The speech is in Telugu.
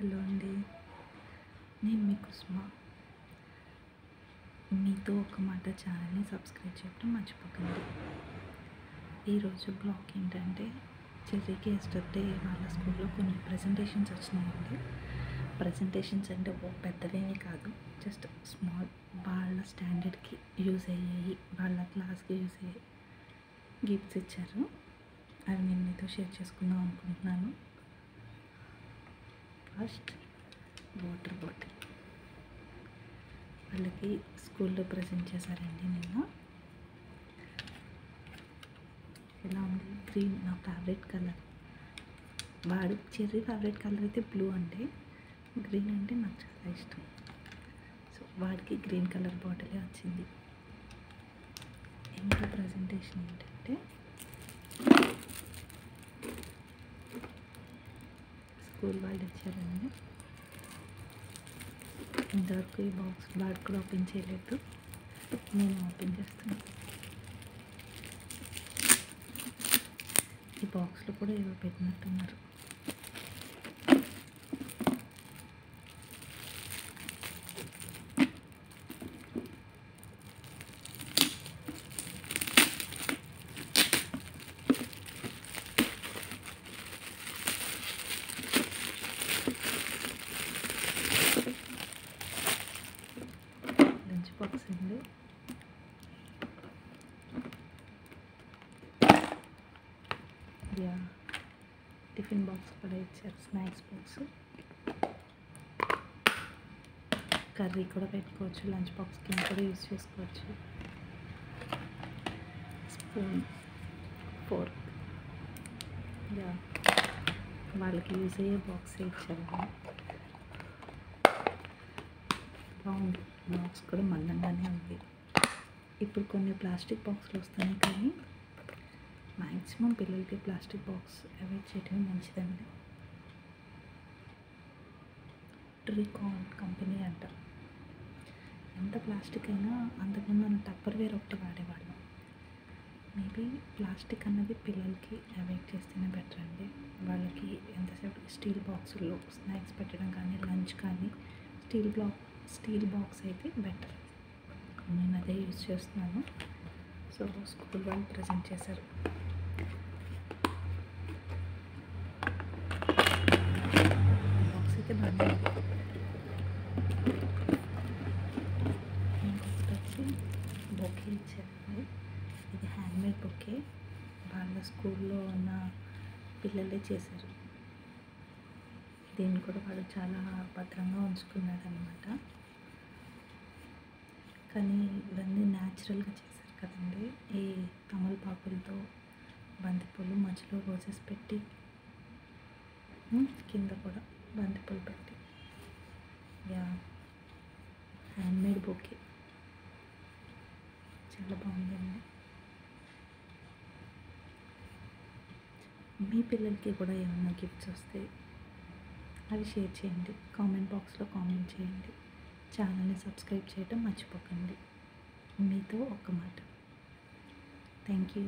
హలో అండి, నేను మీ కుసుమ. మీతో ఒక మాట ఛానల్ని సబ్స్క్రైబ్ చేయడం మర్చిపోకండి. ఈరోజు బ్లాగ్ ఏంటంటే, చెర్రీకి ఎస్టర్డే వాళ్ళ స్కూల్లో కొన్ని ప్రజెంటేషన్స్ వచ్చినాయండి. ప్రజెంటేషన్స్ అంటే పెద్దవేమీ కాదు, జస్ట్ స్మాల్, వాళ్ళ స్టాండర్డ్కి యూజ్ అయ్యేవి, వాళ్ళ క్లాస్కి యూజ్ అయ్యే గిఫ్ట్స్ ఇచ్చారు. అవి నేను మీతో షేర్ చేసుకుందాం అనుకుంటున్నాను. ఫస్ట్ వాటర్ బాటిల్ వాళ్ళకి స్కూల్లో ప్రజెంట్ చేశారండి నిన్న. ఎలా ఉంది? గ్రీన్ నా favourite colour. Cherry favourite colour అయితే బ్లూ అండి, గ్రీన్ అంటే నాకు చాలా ఇష్టం. సో వాడికి గ్రీన్ కలర్ బాటిలే వచ్చింది. ఇంకా ప్రజెంటేషన్ ఏంటంటే, స్కూల్ వాళ్ళు ఇచ్చారండి. ఇంతవరకు ఈ బాక్స్ వాడు కూడా ఓపెన్ చేయలేదు, నేను ఓపెన్ చేస్తాను. ఈ బాక్స్లో కూడా ఏవో పెట్టినట్టున్నారు. లంచ్ బాక్స్ అండి. టిఫిన్ బాక్స్ కూడా ఇచ్చారు, స్నాక్స్ బాక్స్. కర్రీ కూడా పెట్టుకోవచ్చు, లంచ్ బాక్స్ కింద కూడా యూజ్ చేసుకోవచ్చు. స్పూన్, ఫోర్క్, వాళ్ళకి యూజ్ అయ్యే బాక్స్ ఇచ్చారు. బాగుంది, బాక్స్ కూడా మందంగానే ఉంది. ఇప్పుడు కొన్ని ప్లాస్టిక్ బాక్స్లు వస్తున్నాయి, కానీ మ్యాక్సిమం పిల్లలకి ప్లాస్టిక్ బాక్స్ అవాయిడ్ చేయడం మంచిదండి. ట్రికాన్ కంపెనీ అంటారు. ఎంత ప్లాస్టిక్ అయినా అంతకుముందు మనం టప్పర్వేర్ ఒకటి వాడేవాళ్ళం. మేబీ ప్లాస్టిక్ అన్నది పిల్లలకి అవాయిడ్ చేస్తేనే బెటర్ అండి. వాళ్ళకి ఎంతసేపు స్టీల్ బాక్సుల్లో స్నాక్స్ పెట్టడం కానీ, లంచ్ కానీ స్టీల్ బాక్స్ అయితే బెటర్. నేను అదే యూజ్ చేస్తున్నాను. సో స్కూల్ వాళ్ళు ప్రజెంట్ చేశారు. బాక్స్ అయితే బాగా ఇంకొకటి వచ్చి బొకే ఇచ్చారండి. ఇది హ్యాండ్మేడ్ బొకే, వాళ్ళ స్కూల్లో ఉన్న పిల్లలే చేశారు. దీన్ని కూడా వాడు చాలా భద్రంగా ఉంచుకున్నాడు అనమాట. కానీ ఇవన్నీ న్యాచురల్గా చేశారు కదండి. ఈ తమలపాకులతో బంతిపూలు, మధ్యలో రోజెస్ పెట్టి, కింద కూడా బంతిపూలు పెట్టి, హ్యాండ్మేడ్ బొకే చాలా బాగుందండి. మీ పిల్లలకి కూడా ఏమైనా గిఫ్ట్స్ వస్తే అవి షేర్ చేయండి, కామెంట్ బాక్స్లో కామెంట్ చేయండి. ఛానల్ని సబ్స్క్రైబ్ చేయడం మర్చిపోకండి. మీతో ఒక మాట. Thank you.